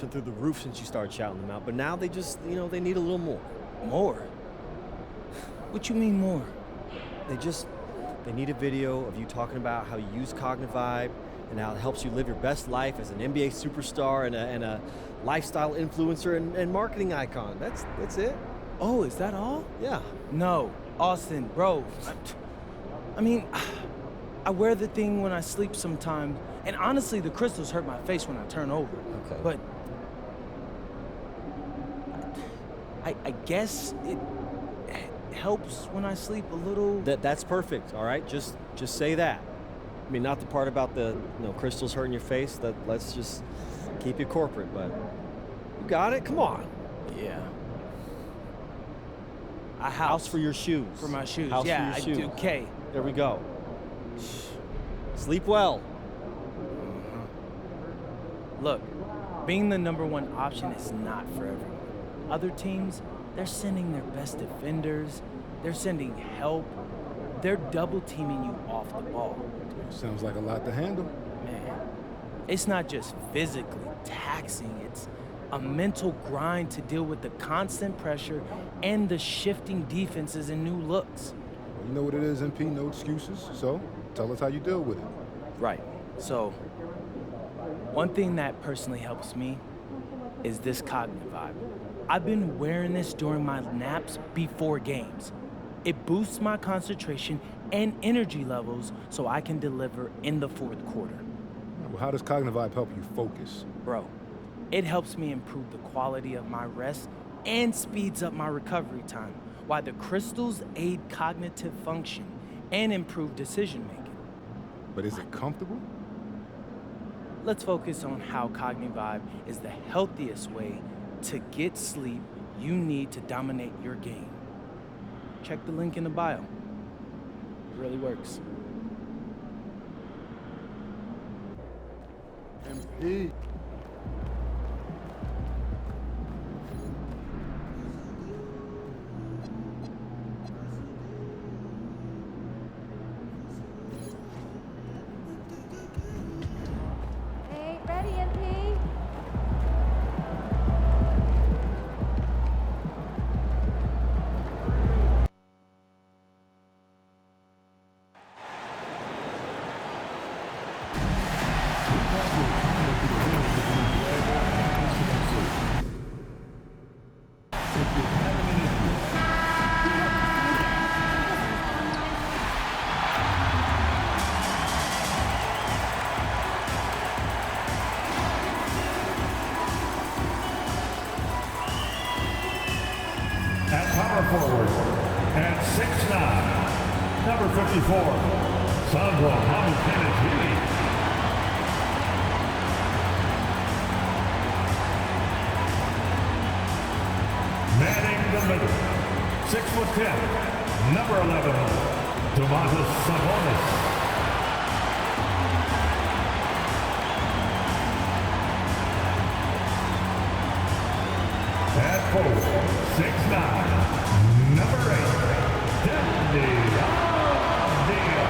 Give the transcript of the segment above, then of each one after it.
been through the roof since you started shouting them out, but now they just, they need a little more. More? What you mean more? They need a video of you talking about how you use Cognivibe and how it helps you live your best life as an NBA superstar and a lifestyle influencer and marketing icon. That's it. Oh, is that all? Yeah. No, Austin, bro. I mean, I wear the thing when I sleep sometimes, and honestly, the crystals hurt my face when I turn over. Okay. But I guess it helps when I sleep a little. That's perfect. All right, just say that. I mean, not the part about the crystals hurting your face. Let's just keep it corporate. But you got it. Come on. Yeah. A House for your shoes. For my shoes. House yeah, for your shoes. Okay. There we go. Sleep well. Look, being the #1 option is not for everyone. Other teams, they're sending their best defenders, they're sending help, they're double teaming you off the ball. Sounds like a lot to handle. Man, it's not just physically taxing, it's a mental grind to deal with the constant pressure and the shifting defenses and new looks. Well, you know what it is, MP, no excuses. So, tell us how you deal with it. Right. So, one thing that personally helps me is this Cognivibe. I've been wearing this during my naps before games. It boosts my concentration and energy levels so I can deliver in the fourth quarter. Well, how does Cognivibe help you focus? Bro, it helps me improve the quality of my rest and speeds up my recovery time, while the crystals aid cognitive function and improve decision making. But is it comfortable? Let's focus on how Cognivibe is the healthiest way to get sleep you need to dominate your game. Check the link in the bio. It really works. MP. Hey, ready, MP? At power forward, at 6'9", number 54, Sandro Hamilton. Manning the middle, 6'10", number 11, Domantas Sabonis. At forward, 6'9", number 8, Dendi Avdija.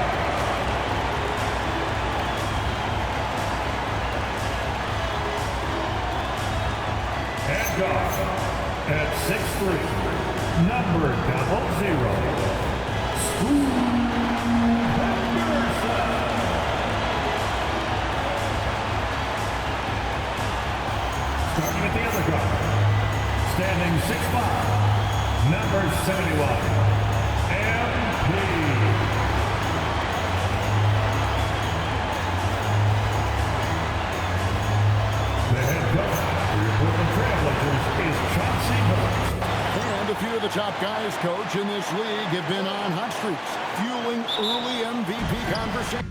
And guard, at 6'3", number 00, Scoot Henderson. Starting at the other guard. Standing 6'5", number 71, MP. The head coach for your Portland Trailblazers is Chauncey Billups. And a few of the top guys, coach, in this league have been on hot streaks, fueling early MVP conversation.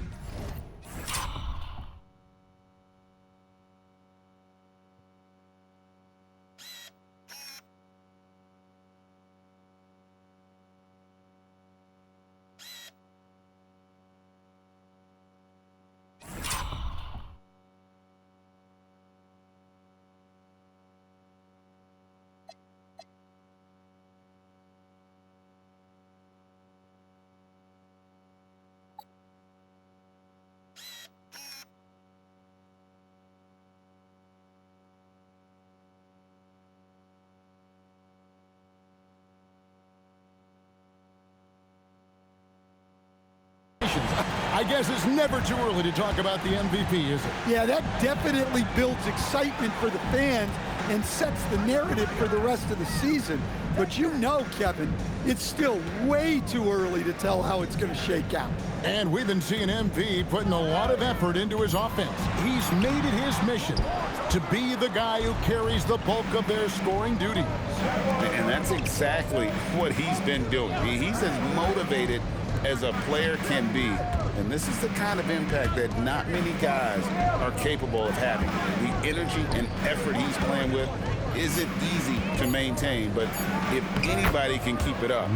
I guess it's never too early to talk about the MVP, is it? Yeah, that definitely builds excitement for the fans and sets the narrative for the rest of the season. But you know, Kevin, it's still way too early to tell how it's going to shake out. And we've been seeing MP putting a lot of effort into his offense. He's made it his mission to be the guy who carries the bulk of their scoring duties. And that's exactly what he's been doing. He's as motivated as a player can be. And this is the kind of impact that not many guys are capable of having. The energy and effort he's playing with isn't easy to maintain, but if anybody can keep it up,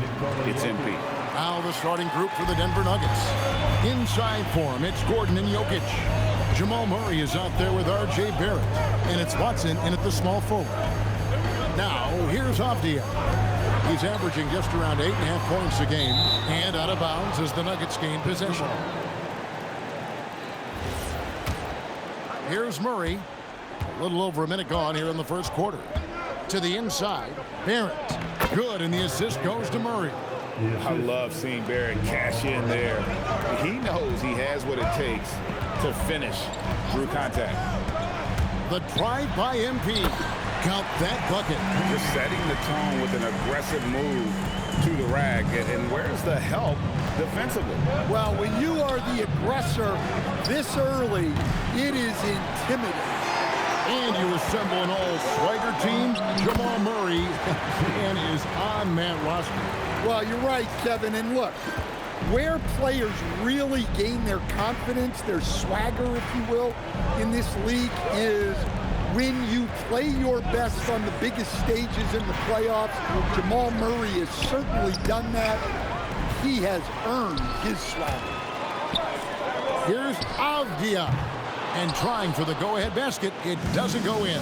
it's MP. Now the starting group for the Denver Nuggets. Inside for him, it's Gordon and Jokic. Jamal Murray is out there with R.J. Barrett, and it's Watson in at the small forward. Now, here's Avdia. He's averaging just around 8.5 points a game, and out of bounds as the Nuggets gain possession. Here's Murray. A little over a minute gone here in the first quarter. To the inside, Barrett. Good, and the assist goes to Murray. I love seeing Barrett cash in there. He knows he has what it takes to finish through contact. The drive by MP. Count that bucket. Just setting the tone with an aggressive move to the rack. And where's the help defensively? Well, when you are the aggressor this early, it is intimidating. And you assemble an all-swagger team. Jamal Murray and is on that roster. Well, you're right, Kevin. And look, where players really gain their confidence, their swagger, if you will, in this league is when you play your best on the biggest stages in the playoffs. Jamal Murray has certainly done that. He has earned his swagger. Here's Avdia. And trying for the go-ahead basket, it doesn't go in.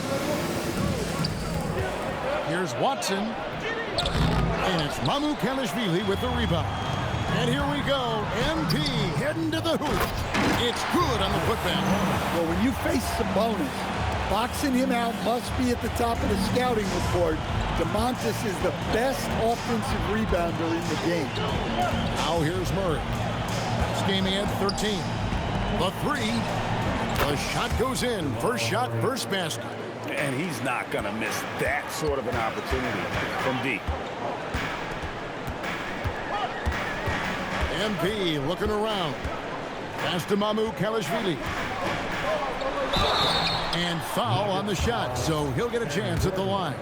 Here's Watson. And it's Mamu Kelishvili with the rebound. And here we go. MP heading to the hoop. It's good on the putback. Well, when you face Sabonis, boxing him out must be at the top of the scouting report. DeMontis is the best offensive rebounder in the game. Now here's Murray. Scheming at 13. The three. The shot goes in. First shot, first basket. And he's not going to miss that sort of an opportunity from deep. MP looking around. Pass to Mamu Kelishvili. And foul on the shot, so he'll get a chance at the line.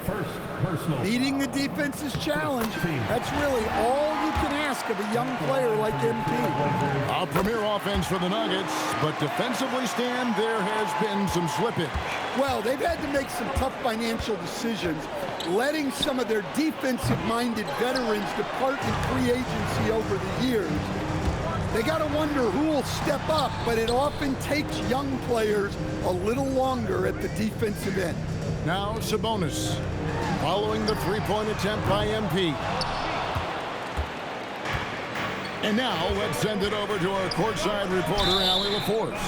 First personal. Meeting the defense's challenge, that's really all you can ask of a young player like MP. A premier offense for the Nuggets, but defensively, Stan, there has been some slippage. Well, they've had to make some tough financial decisions, letting some of their defensive-minded veterans depart in free agency over the years. They got to wonder who will step up, but it often takes young players a little longer at the defensive end. Now Sabonis, following the three-point attempt by MP. And now let's send it over to our courtside reporter, Allie LaForce.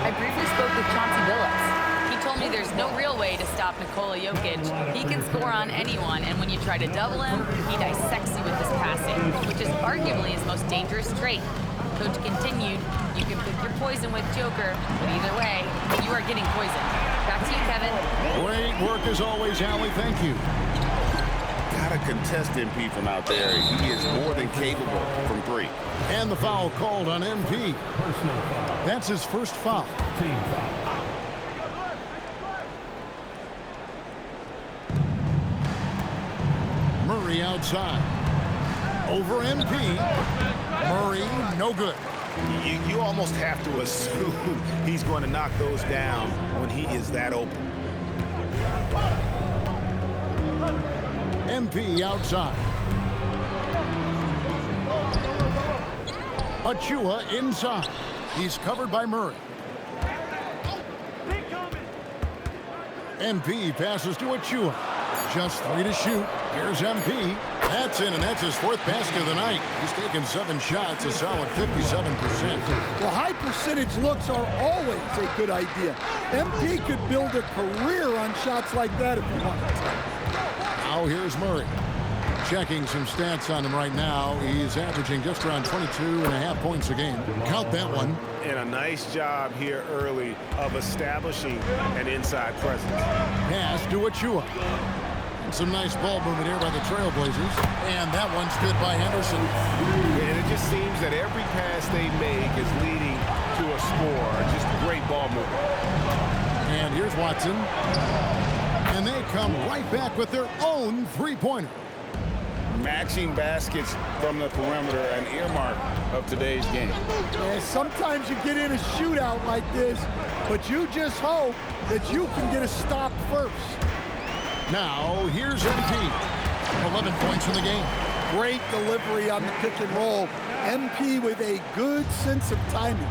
I briefly spoke with Chauncey Billups. He told me there's no real way to stop Nikola Jokic. He can score on anyone, and when you try to double him, he dissects you with his passing, which is arguably his most dangerous trait. Coach continued, you can pick your poison with Joker, but either way, you are getting poisoned. Back to you, Kevin. Great work as always, Allie. Thank you. Gotta contest MP from out there. He is more than capable from three. And the foul called on MP. Personal foul. That's his first foul. Team foul. Murray outside. Over MP. Murray, no good. You almost have to assume he's going to knock those down when he is that open. MP outside. Achua inside. He's covered by Murray. MP passes to Achua. Just 3 to shoot. Here's MP. That's in, and that's his fourth basket of the night. He's taken 7 shots, a solid 57%. Well, high percentage looks are always a good idea. MP could build a career on shots like that if he wanted to. Now here's Murray. Checking some stats on him right now. He's averaging just around 22.5 points a game. Count that one. And a nice job here early of establishing an inside presence. Pass to Achua. And some nice ball movement here by the Trailblazers. And that one's good by Henderson. And it just seems that every pass they make is leading to a score. Just great ball movement. And here's Watson. And they come right back with their own three-pointer. Matching baskets from the perimeter, an earmark of today's game. Yeah, sometimes you get in a shootout like this, but you just hope that you can get a stop first. Now, here's MP. 11 points in the game. Great delivery on the pick and roll. MP with a good sense of timing.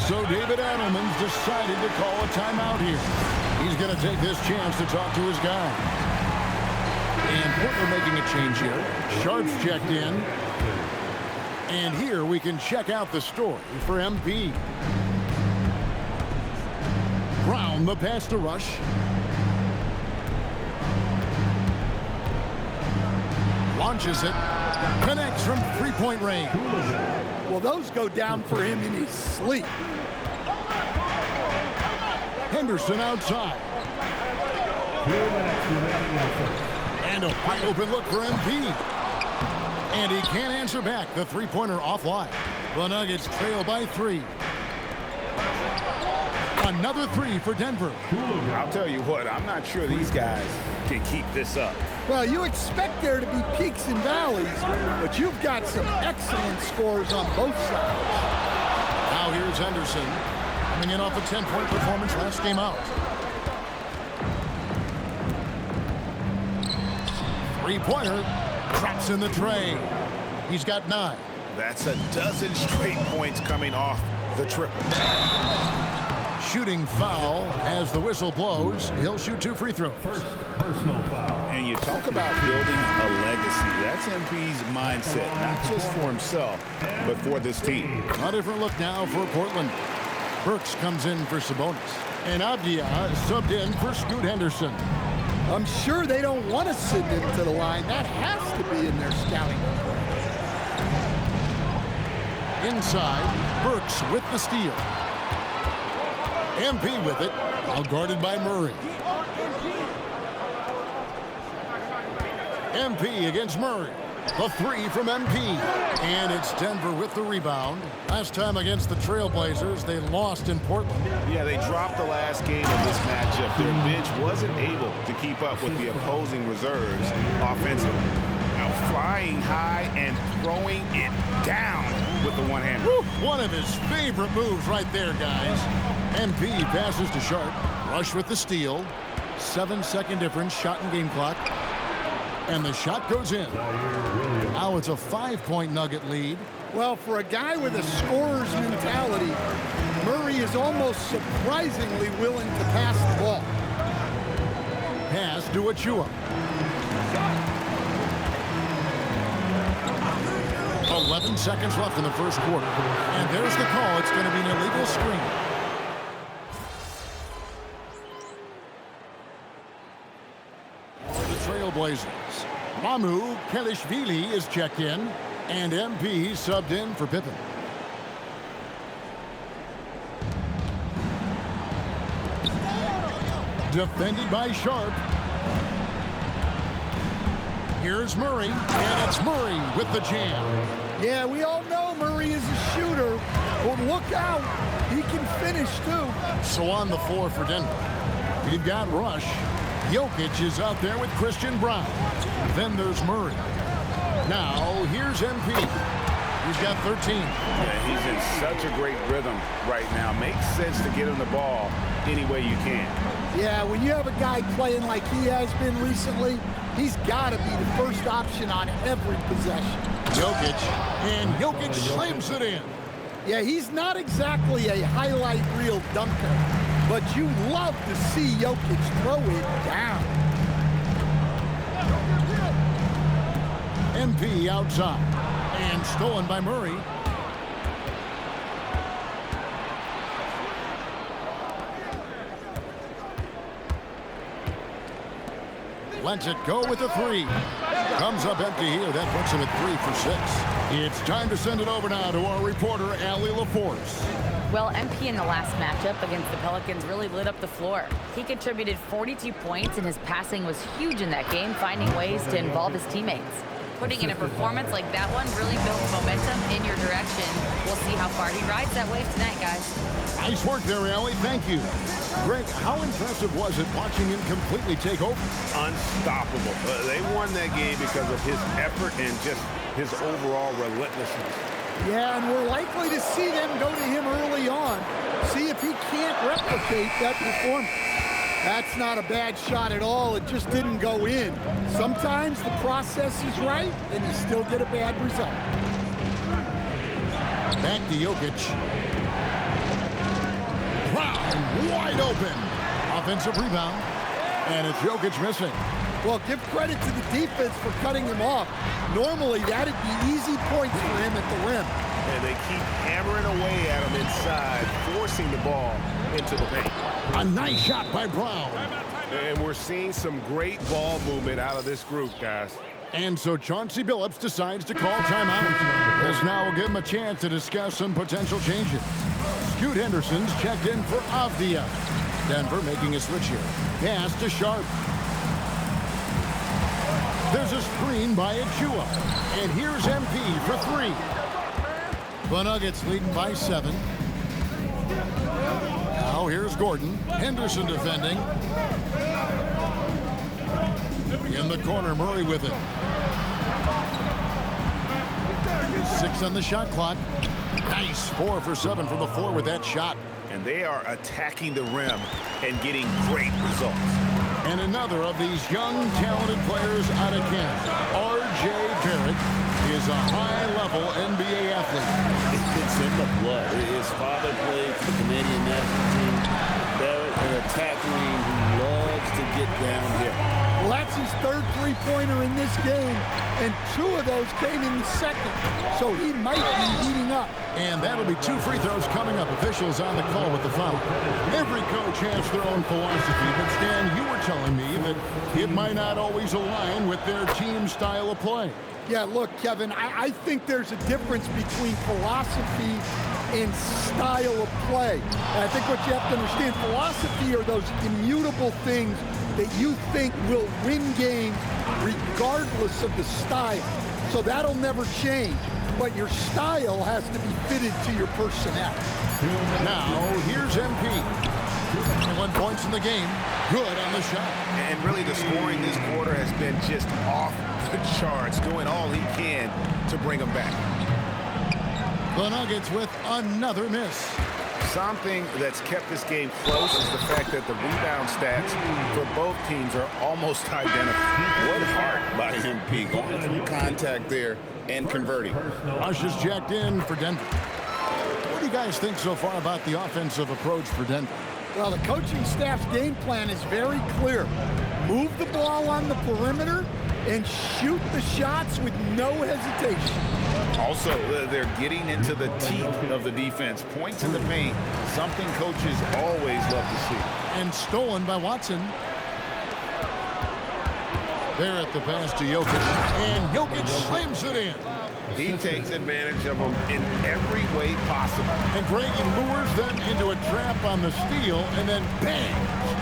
So David Adelman's decided to call a timeout here. He's going to take this chance to talk to his guy. And Portland making a change here. Sharp's checked in. And here we can check out the story for MP. Brown, the pass to Rush. Launches it. Connects from three-point range. Well, those go down for him in his sleep. Henderson outside. 2 minutes remaining in the first. And a wide open look for MP. And he can't answer back. The three-pointer offline. The Nuggets trail by 3. Another 3 for Denver. I'll tell you what, I'm not sure these guys can keep this up. Well, you expect there to be peaks and valleys, but you've got some excellent scores on both sides. Now here's Henderson, coming in off a 10-point performance last game out. Three-pointer, traps in the tray. He's got 9. That's a dozen straight points coming off the triple. Shooting foul as the whistle blows. He'll shoot 2 free throws. First personal foul. And you talk about building a legacy. That's MP's mindset, not just for himself, but for this team. A different look now for Portland. Burks comes in for Sabonis. And Abdia subbed in for Scoot Henderson. I'm sure they don't want to send him to the line. That has to be in their scouting report. Inside, Burks with the steal. MP with it, all guarded by Murray. MP against Murray. The 3 from MP. And it's Denver with the rebound. Last time against the Trailblazers, they lost in Portland. Yeah, they dropped the last game of this matchup. Their bench wasn't able to keep up with the opposing reserves offensively. Now flying high and throwing it down with the one-hander. One of his favorite moves right there, guys. MP passes to Sharp. Rush with the steal. 7-second difference, shot and game clock. And the shot goes in. Now it's a 5-point Nugget lead. Well, for a guy with a scorer's mentality, Murray is almost surprisingly willing to pass the ball. Pass to Achua. 11 seconds left in the first quarter. And there's the call. It's going to be an illegal screen. For the Trailblazers, Mamu Kelishvili is checked in, and MP subbed in for Pippen. Defended by Sharp. Here's Murray, and it's Murray with the jam. Yeah, we all know Murray is a shooter, but look out. He can finish, too. So on the floor for Denver, we've got Rush. Jokic is out there with Christian Brown. Then there's Murray. Now, here's MP. He's got 13. Yeah, he's in such a great rhythm right now. Makes sense to get him the ball any way you can. Yeah, when you have a guy playing like he has been recently, he's got to be the first option on every possession. Jokic, and Jokic slams it in. Yeah, he's not exactly a highlight reel dunker, but you love to see Jokic throw it down. MP outside, and stolen by Murray. Lets it go with the three. Comes up empty here. That puts him at 3 for 6. It's time to send it over now to our reporter, Allie LaForce. Well, MP in the last matchup against the Pelicans really lit up the floor. He contributed 42 points, and his passing was huge in that game, finding ways to involve his teammates. Putting in a performance like that one really builds momentum in your direction. We'll see how far he rides that wave tonight, guys. Nice work there, Allie. Thank you. Greg, how impressive was it watching him completely take over? Unstoppable. They won that game because of his effort and just his overall relentlessness. Yeah, and we're likely to see them go to him early on. See if he can't replicate that performance. That's not a bad shot at all. It just didn't go in. Sometimes the process is right, and you still get a bad result. Back to Jokic. Brown wide open. Offensive rebound. And it's Jokic missing. Well, give credit to the defense for cutting him off. Normally, that'd be easy points for him at the rim. And they keep hammering away at him inside, forcing the ball into the paint. A nice shot by Brown. And we're seeing some great ball movement out of this group, guys. And so Chauncey Billups decides to call timeout. This now will give him a chance to discuss some potential changes. Scoot Henderson's checked in for Avdia. Denver making a switch here. Pass to Sharp. There's a screen by Achua. And here's MP for 3. The Nuggets leading by 7. Now here's Gordon. Henderson defending. In the corner, Murray with it. 6 on the shot clock. Nice 4 for 7 from the floor with that shot. And they are attacking the rim and getting great results. And another of these young, talented players out of Canada, R.J. Barrett, is a high-level NBA athlete. It's in the blood. His father played for the Canadian national team. Barrett, an attack wing who loves to get down here. Well, that's his 3rd three-pointer in this game, and 2 of those came in the 2nd, so he might be heating up. And that'll be 2 free throws coming up. Officials on the call with the foul. Every coach has their own philosophy, but Stan, you were telling me that it might not always align with their team style of play. Yeah, look, Kevin, I think there's a difference between philosophy and style of play. And I think what you have to understand, philosophy are those immutable things that you think will win games regardless of the style. So that'll never change. But your style has to be fitted to your personnel. Now, here's MP. 21 points in the game. Good on the shot. And really the scoring this quarter has been just off the charts, doing all he can to bring them back. The Nuggets with another miss. Something that's kept this game close is the fact that the rebound stats for both teams are almost identical. What heart by MP, going through contact there and converting. Rush is checked in for Denver. What do you guys think so far about the offensive approach for Denver? Well, the coaching staff's game plan is very clear. Move the ball on the perimeter and shoot the shots with no hesitation. Also, they're getting into the teeth of the defense. Points in the paint, something coaches always love to see. And stolen by Watson. There at the pass to Jokic. And Jokic slams it in. He takes advantage of them in every way possible. And Greg lures them into a trap on the steal, and then bang,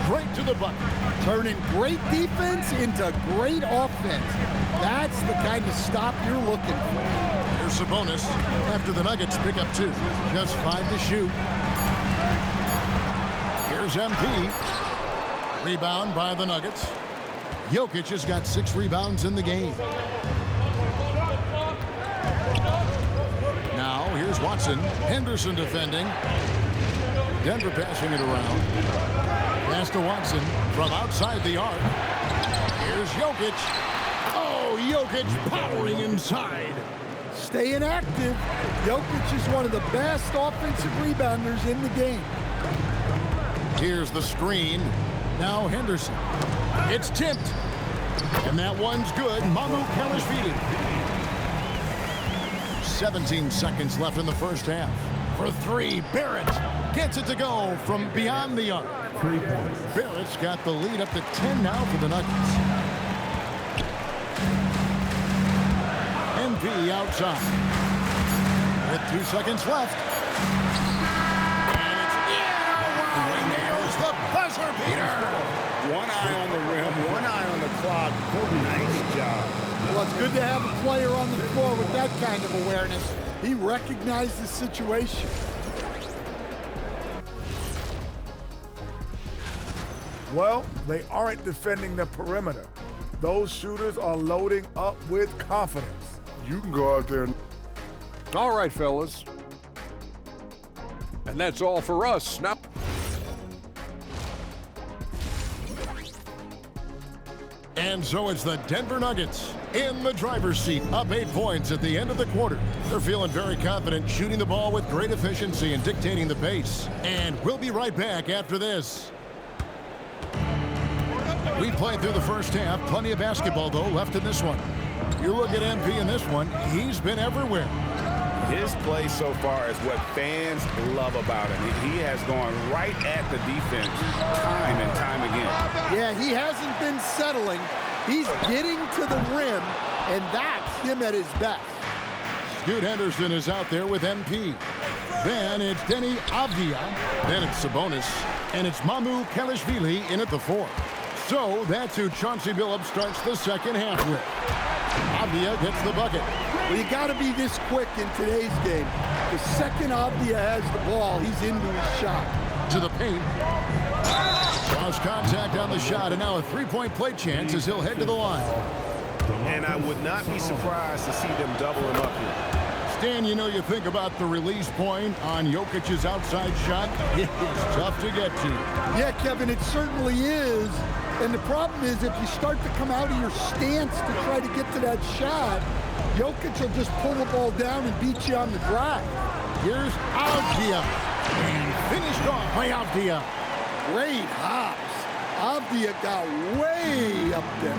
straight to the bucket. Turning great defense into great offense. That's the kind of stop you're looking for. Here's Sabonis after the Nuggets pick up 2. Just 5 to shoot. Here's MP. Rebound by the Nuggets. Jokic has got 6 rebounds in the game. Now, here's Watson. Henderson defending. Denver passing it around. Pass to Watson from outside the arc. Here's Jokic. Oh, Jokic powering inside. Staying active. Jokic is one of the best offensive rebounders in the game. Here's the screen. Now Henderson. It's tipped. And that one's good. Mamu Kalashvili. 17 seconds left in the first half. For 3, Barrett gets it to go from beyond the arc. 3 points. Barrett's got the lead up to 10 now for the Nuggets. the outside. With 2 seconds left. And it's in. Nails the buzzer beater. One eye on the rim, one eye on the clock. Nice job. Well, it's good to have a player on the floor with that kind of awareness. He recognized the situation. Well, they aren't defending the perimeter. Those shooters are loading up with confidence. You can go out there and... All right, fellas. And that's all for us. Now... And so it's the Denver Nuggets in the driver's seat, up 8 points at the end of the quarter. They're feeling very confident, shooting the ball with great efficiency and dictating the pace. And we'll be right back after this. We played through the first half. Plenty of basketball, though, left in this one. You look at MP in this one, he's been everywhere. His play so far is what fans love about him. He has gone right at the defense time and time again. Yeah, he hasn't been settling. He's getting to the rim, and that's him at his best. Scoot Henderson is out there with MP. Then it's Denny Avdia. Then it's Sabonis. And it's Mamu Kelishvili in at the 4. So that's who Chauncey Billups starts the second half with. Avdia gets the bucket. Well, you got to be this quick in today's game. The second Avdia has the ball, he's into his shot. To the paint. Lost contact on the shot, and now a three-point play chance as he'll head to the line. And I would not be surprised to see them double him up here. Stan, you know, you think about the release point on Jokic's outside shot. It's tough to get to. Yeah, Kevin, it certainly is. And the problem is if you start to come out of your stance to try to get to that shot, Jokic will just pull the ball down and beat you on the drive. Here's Avdia. And finished off by Avdia. Great hops. Avdia got way up there.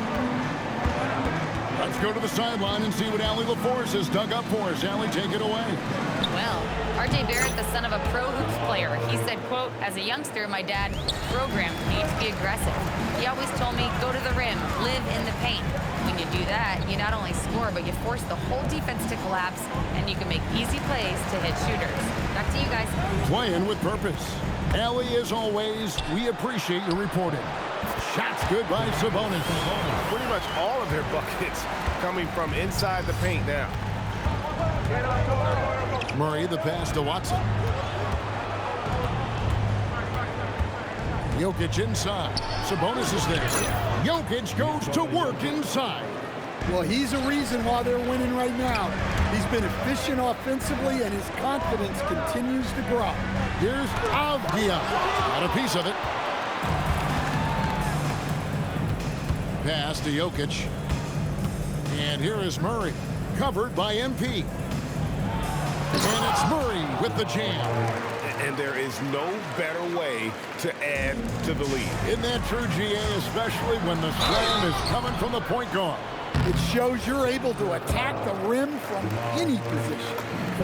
Let's go to the sideline and see what Allie LaForce has dug up for us. Allie, take it away. Well, RJ Barrett, the son of a pro hoops player, he said, quote, as a youngster, my dad programmed me to be aggressive. He always told me, go to the rim, live in the paint. When you do that, you not only score, but you force the whole defense to collapse, and you can make easy plays to hit shooters. Back to you guys. Playing with purpose. Allie, as always, we appreciate your reporting. Shots good by Sabonis. Pretty much all of their buckets coming from inside the paint now. Murray, the pass to Watson. Jokic inside. Sabonis is there. Jokic goes to work inside. Well, he's a reason why they're winning right now. He's been efficient offensively, and his confidence continues to grow. Here's Avdia. Got a piece of it. Pass to Jokic. And here is Murray, covered by MP. And it's Murray with the jam. And there is no better way to add to the lead. Isn't that true, GA, especially when the slam is coming from the point guard? It shows you're able to attack the rim from any position.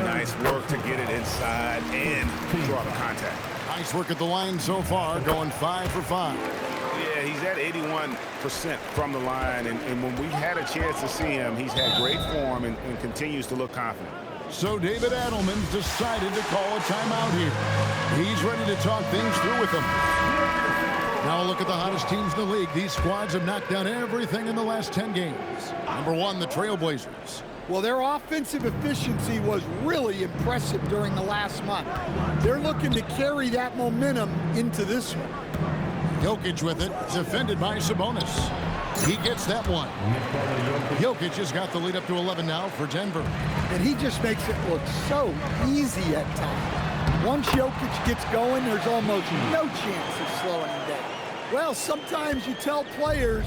Nice work to get it inside and draw the contact. Nice work at the line so far, going 5 for 5. Yeah, he's at 81% from the line, and when we've had a chance to see him, he's had great form and continues to look confident. So David Adelman's decided to call a timeout here. He's ready to talk things through with them. Now look at the hottest teams in the league. These squads have knocked down everything in the last 10 games. Number 1, the Trailblazers. Well, their offensive efficiency was really impressive during the last month. They're looking to carry that momentum into this one. Jokic with it, defended by Sabonis. He gets that one. Jokic has got the lead up to 11 now for Denver. And he just makes it look so easy at times. Once Jokic gets going, there's almost no chance of slowing him down. Well, sometimes you tell players,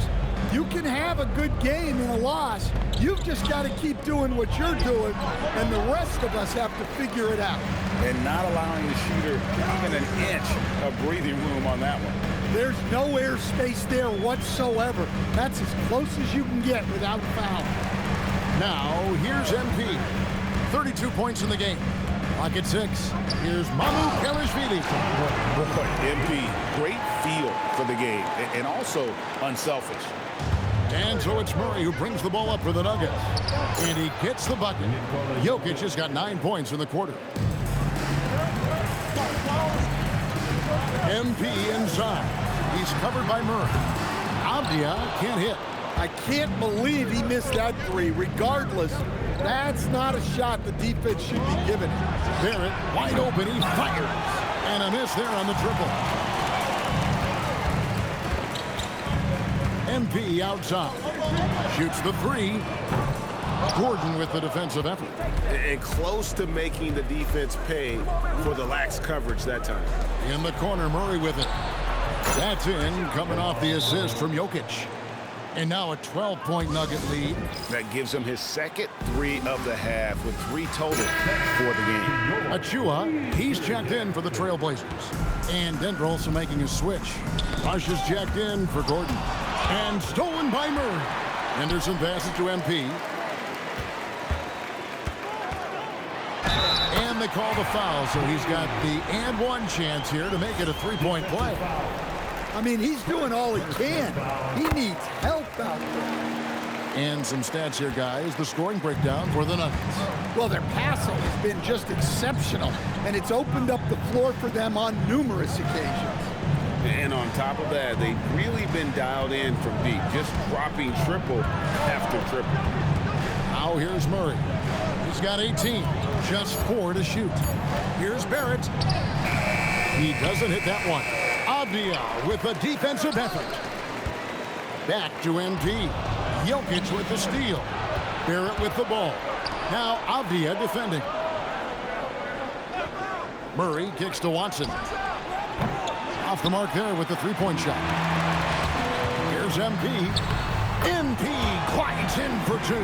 you can have a good game in a loss. You've just got to keep doing what you're doing, and the rest of us have to figure it out. And not allowing the shooter even an inch of breathing room on that one. There's no airspace there whatsoever. That's as close as you can get without foul. Now, here's MP. 32 points in the game. Clock at 6. Here's Mamu Kelishvili. Boy, MP, great feel for the game, and also unselfish. And so it's Murray who brings the ball up for the Nuggets. And he gets the bucket. Jokic has got 9 points in the quarter. MP inside. He's covered by Murray. Avdia can't hit. I can't believe he missed that three. Regardless, that's not a shot the defense should be giving. Barrett wide open. He fires. And a miss there on the triple. MP outside. Shoots the three. Gordon with the defensive effort. And close to making the defense pay for the lax coverage that time. In the corner, Murray with it. That's in, coming off the assist from Jokic. And now a 12-point Nugget lead. That gives him his second three of the half with 3 total for the game. Achua, he's checked in for the Trailblazers. And Denver also making a switch. Rush is checked in for Gordon. And stolen by Murray. Henderson passes to MP. And they call the foul, so he's got the and one chance here to make it a 3-point play. I mean, he's doing all he can. He needs help out there. And some stats here, guys. The scoring breakdown for the Nuggets. Well, their passing has been just exceptional, and it's opened up the floor for them on numerous occasions. And on top of that, they've really been dialed in from deep, just dropping triple after triple. Now here's Murray. He's got 18, just 4 to shoot. Here's Barrett. He doesn't hit that one. Avdia with a defensive effort. Back to MP. Jokic with the steal. Barrett with the ball. Now Avdia defending. Murray kicks to Watson. Off the mark there with the 3-point shot. Here's MP. MP quiets in for 2.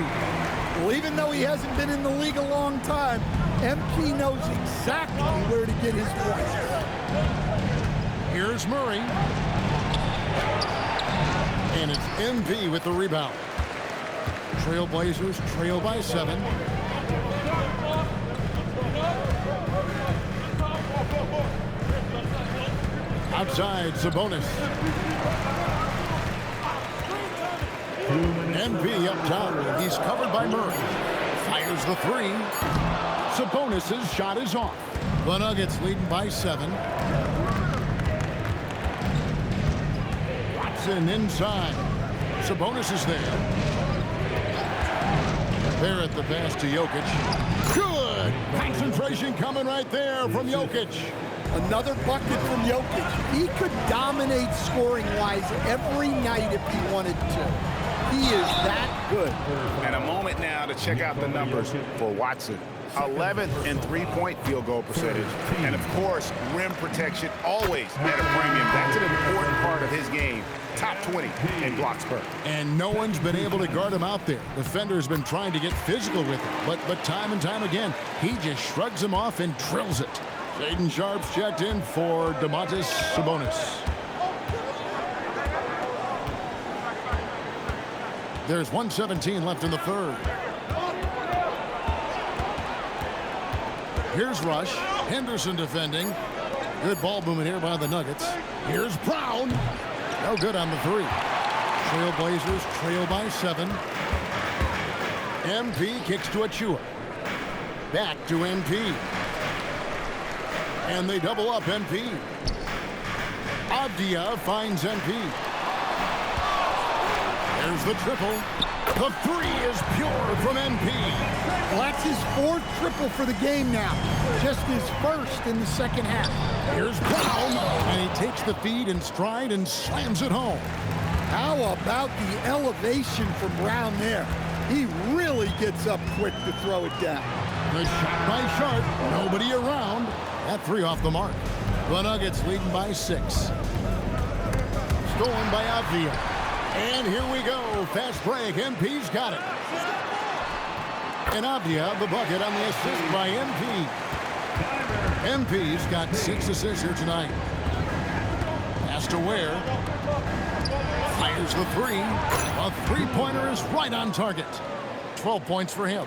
Well, even though he hasn't been in the league a long time, MP knows exactly where to get his points. Here's Murray. And it's MP with the rebound. Trailblazers trail by 7. Outside, Sabonis. MP up top. He's covered by Murray. Fires the 3. Sabonis' shot is off. The Nuggets leading by 7. Watson inside. Sabonis is there. Barrett the pass to Jokic. Good! Concentration coming right there from Jokic. Another bucket from Jokic. He could dominate scoring-wise every night if he wanted to. He is that good. And a moment now to check out the numbers for Watson. 11th in three-point field goal percentage. And, of course, rim protection always at a premium. That's an important part of his game. Top 20 in blocks per. And no one's been able to guard him out there. Defender's been trying to get physical with him. But time and time again, he just shrugs him off and drills it. Shaedon Sharpe's checked in for Domantas Sabonis. There's 1:17 left in the third. Here's Rush. Henderson defending. Good ball movement here by the Nuggets. Here's Brown. No good on the 3. Trailblazers trail by 7. MP kicks to Achua. Back to MP. And they double up MP. Avdia finds MP. There's the triple. The 3 is pure from MP. Well, that's his 4th triple for the game now. Just his 1st in the second half. Here's Brown. And he takes the feed in stride and slams it home. How about the elevation from Brown there? He really gets up quick to throw it down. The shot by Sharpe. Nobody around. That 3 off the mark. The Nuggets leading by 6. Stolen by Avdia. And here we go. Fast break. MP's got it. And Avdia the bucket on the assist by MP. MP's got 6 assists here tonight. Pass to Ware. Fires the 3. A 3-pointer is right on target. 12 points for him.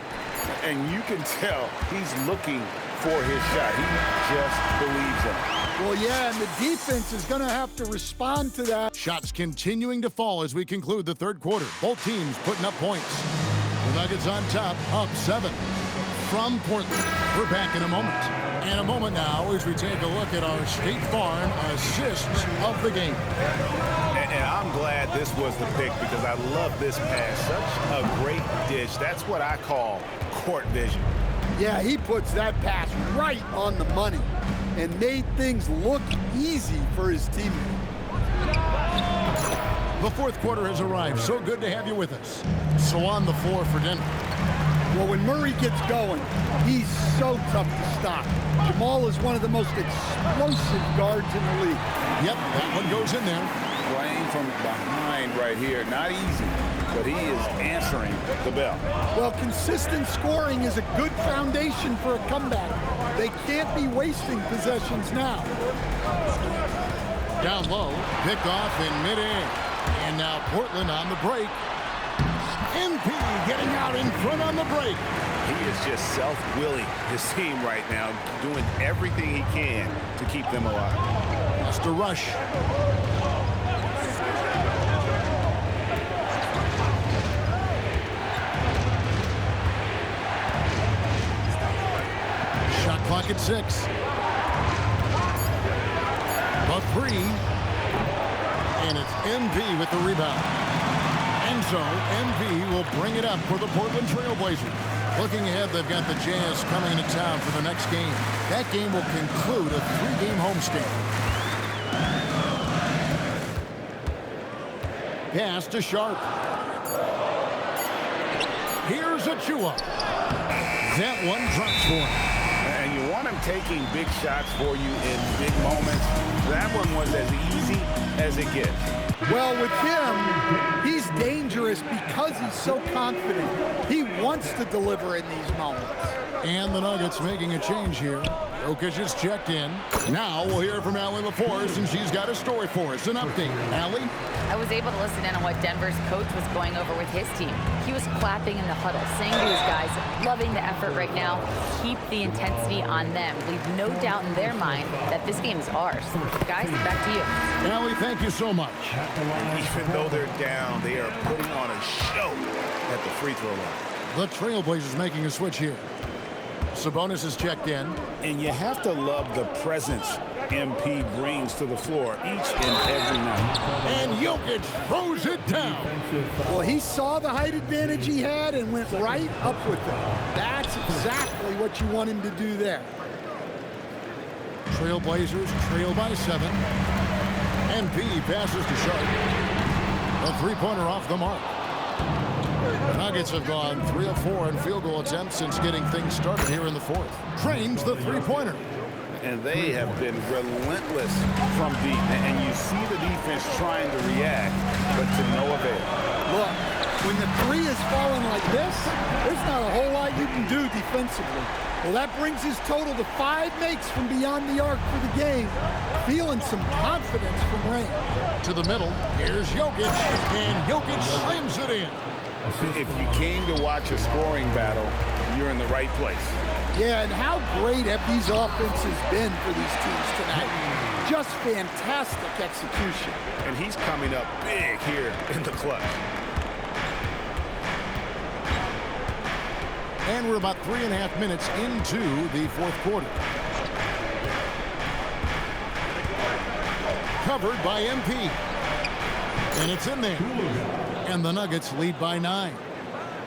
And you can tell he's looking for his shot. He just believes in it. Well, yeah, and the defense is going to have to respond to that. Shots continuing to fall as we conclude the third quarter. Both teams putting up points. The Nuggets on top, up 7 from Portland. We're back in a moment. And a moment now as we take a look at our State Farm assists of the game. And I'm glad this was the pick because I love this pass. Such a great dish. That's what I call court vision. Yeah, he puts that pass right on the money and made things look easy for his teammate. The fourth quarter has arrived. So good to have you with us. So on the floor for Denver. Well, when Murray gets going, he's so tough to stop. Jamal is one of the most explosive guards in the league. Yep, that one goes in there. Playing from behind right here. Not easy, but he is answering the bell. Well, consistent scoring is a good foundation for a comeback. They can't be wasting possessions now. Down low, pick off in midair. And now Portland on the break. MP getting out in front on the break. He is just self-willing his team right now, doing everything he can to keep them alive. Has to rush. Shot clock at 6. A 3. And it's MV with the rebound. And so MV will bring it up for the Portland Trail Blazers. Looking ahead, they've got the Jazz coming into town for the next game. That game will conclude a 3-game homestand. Pass to Sharp. Here's Achua. That one drops for him. And you want him taking big shots for you in big moments. That one was as easy as it gets. Well, with him, he's dangerous because he's so confident. He wants to deliver in these moments. And the Nuggets making a change here. Jokic is checked in. Now we'll hear from Allie LaForest, and she's got a story for us. An update. Allie? I was able to listen in on what Denver's coach was going over with his team. He was clapping in the huddle, saying to his guys, loving the effort right now, keep the intensity on them. Leave no doubt in their mind that this game is ours. Guys, back to you. Allie, thank you so much. Even though they're down, they are putting on a show at the free throw line. The Trailblazers making a switch here. Sabonis is checked in. And you have to love the presence MP brings to the floor each and every night. And Jokic throws it down. Well, he saw the height advantage he had and went right up with it. That's exactly what you want him to do there. Trailblazers trail by 7. MP passes to Sharp. A three-pointer off the mark. The Nuggets have gone 3 of 4 in field goal attempts since getting things started here in the fourth. Trains the three-pointer. And they have been relentless from deep. And you see the defense trying to react, but to no avail. Look, when the three is falling like this, there's not a whole lot you can do defensively. Well, that brings his total to 5 makes from beyond the arc for the game. Feeling some confidence from range. To the middle, here's Jokic, and Jokic slams it in. If you came to watch a scoring battle, you're in the right place. Yeah, and how great have these offenses been for these teams tonight? Just fantastic execution. And he's coming up big here in the clutch. And we're about 3.5 minutes into the fourth quarter. Covered by MP. And it's in there. And the Nuggets lead by 9.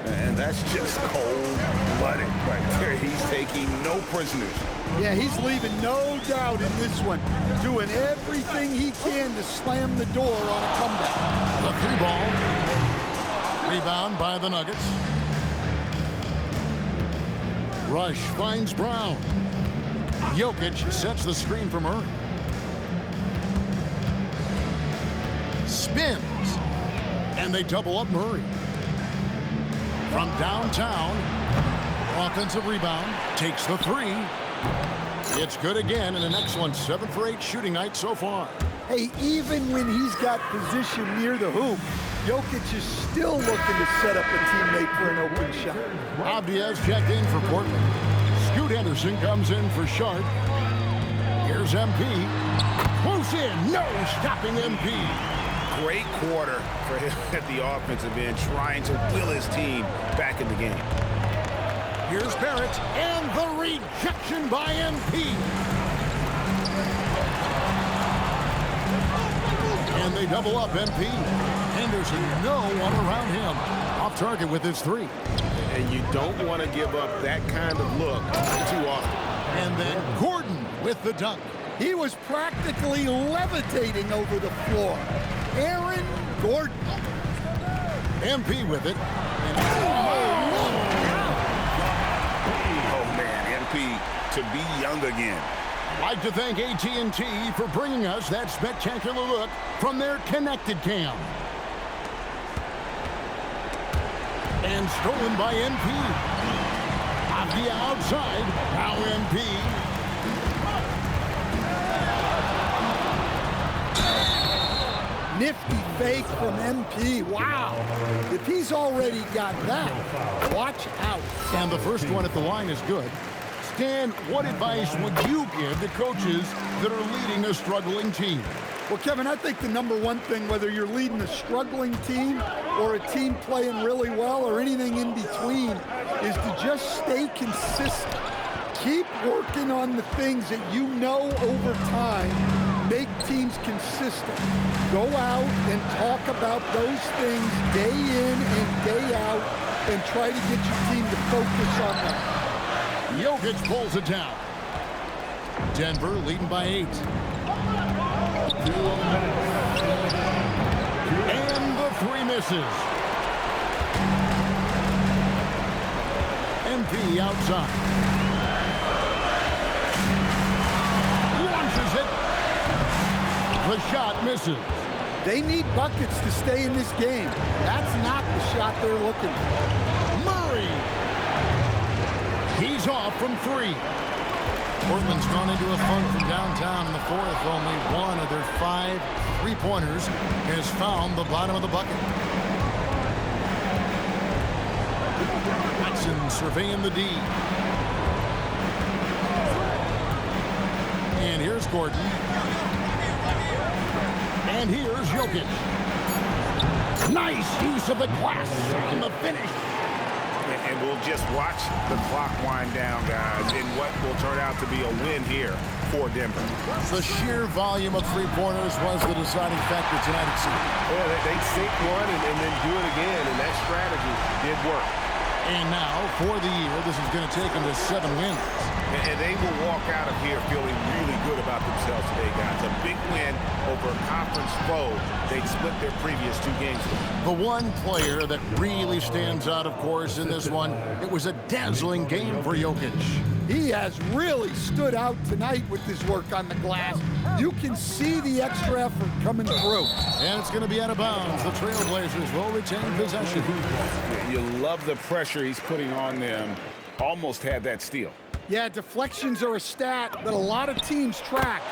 And that's just cold-blooded right there. He's taking no prisoners. Yeah, he's leaving no doubt in this one. Doing everything he can to slam the door on a comeback. The three ball. Rebound by the Nuggets. Rush finds Brown. Jokic sets the screen for Murray. Spins. And they double up Murray. From downtown, offensive rebound, takes the 3. It's good again, and an excellent 7 for 8 shooting night so far. Hey, even when he's got position near the hoop, Jokic is still looking to set up a teammate for an open shot. Abdiaz checked in for Portland. Scoot Henderson comes in for Sharp. Here's MP. Close in. No stopping MP. Great quarter for him at the offensive end, trying to will his team back in the game. Here's Barrett, and the rejection by MP. And they double up MP. Henderson, no one around him. Off target with his three. And you don't want to give up that kind of look too often. And then Gordon with the dunk. He was practically levitating over the floor. Aaron Gordon. MP with it. Oh, man, MP to be young again. I'd like to thank AT&T for bringing us that spectacular look from their connected cam. And stolen by MP. Off the outside, now MP. Nifty fake from MP. Wow. If he's already got that, watch out. And the first one at the line is good. Stan, what advice would you give to coaches that are leading a struggling team? Well, Kevin, I think the number one thing, whether you're leading a struggling team or a team playing really well or anything in between, is to just stay consistent. Keep working on the things that you know over time make teams consistent. Go out and talk about those things day in and day out and try to get your team to focus on them. Jokic pulls it down. Denver leading by 8. And the three misses. MP outside. Launches it. The shot misses. They need buckets to stay in this game. That's not the shot they're looking for. Murray. He's off from 3. Portland's gone into a funk from downtown in the fourth. Only one of their 5 3-pointers has found the bottom of the bucket. Watson surveying the D. And here's Gordon. And here's Jokic. Nice use of the glass on the finish. And we'll just watch the clock wind down, guys, in what will turn out to be a win here for Denver. The sheer volume of 3-pointers was the deciding factor tonight, it seemed. Yeah, they sink one and then do it again, and that strategy did work. And now, for the year, this is going to take them to 7 wins. And they will walk out of here feeling really good about themselves today, guys. A big win over a conference foe they'd split their previous 2 games with. The one player that really stands out, of course, in this one, it was a dazzling game for Jokic. He has really stood out tonight with his work on the glass. You can see the extra effort coming through. And it's going to be out of bounds. The Trailblazers will retain possession. You love the pressure he's putting on them. Almost had that steal. Yeah, deflections are a stat that a lot of teams track,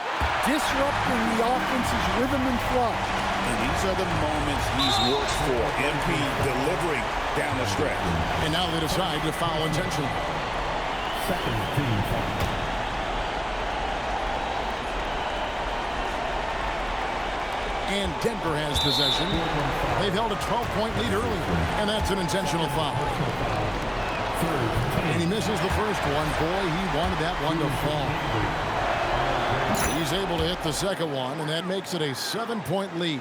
disrupting the offense's rhythm and flow. And these are the moments he's worked for. MP delivering down the stretch. And now they decide to foul intentionally. Second team foul. And Denver has possession. They've held a 12-point lead early, and that's an intentional foul. And he misses the first one. Boy, he wanted that one to fall. He's able to hit the second one, and that makes it a 7-point lead.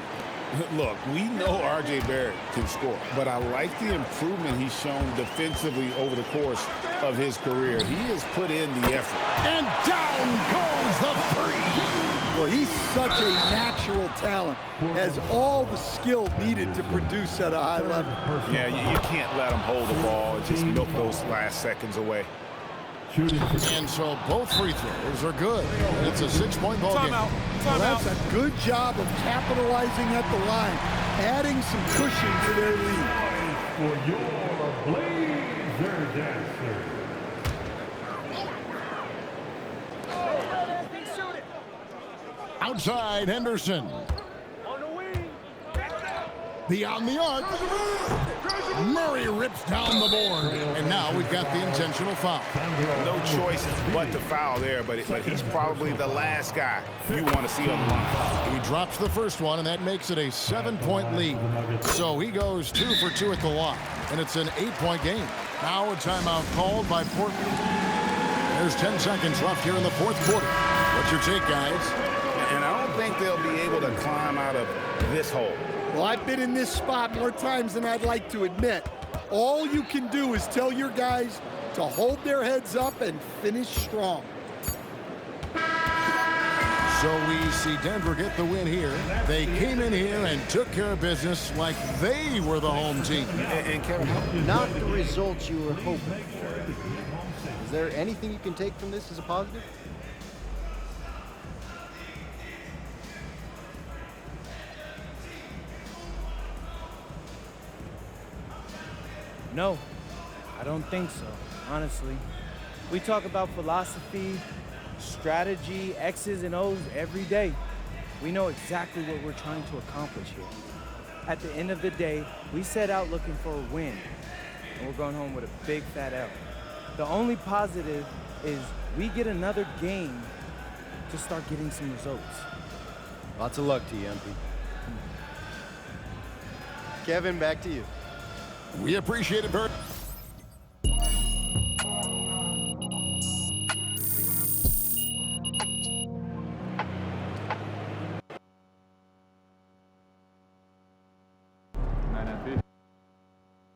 Look, we know R.J. Barrett can score, but I like the improvement he's shown defensively over the course of his career. He has put in the effort. And down goes the three. Well, he's such a natural talent, has all the skill needed to produce at a high level. Yeah, you can't let him hold the ball and just milk those last seconds away. And so both free throws are good. It's a 6-point ball game. Well, that's a good job of capitalizing at the line, adding some cushion to their lead. For your Blazer Dancer. Outside Henderson. Beyond the arc. Murray rips down the board. And now we've got the intentional foul. No choice but to foul there, but he's probably the last guy you want to see on the line. He drops the first one, and that makes it a 7-point lead. So he goes 2 for 2 at the line, and it's an 8-point game. Now a timeout called by Portland. There's 10 seconds left here in the fourth quarter. What's your take, guys? And I don't think they'll be able to climb out of this hole. Well, I've been in this spot more times than I'd like to admit. All you can do is tell your guys to hold their heads up and finish strong. So we see Denver get the win here. They came in here and took care of business like they were the home team. And Kevin, not the results you were hoping for. Is there anything you can take from this as a positive? No, I don't think so, honestly. We talk about philosophy, strategy, X's and O's every day. We know exactly what we're trying to accomplish here. At the end of the day, we set out looking for a win, and we're going home with a big fat L. The only positive is we get another game to start getting some results. Lots of luck to you, MP. Kevin, back to you. We appreciate it, Bert.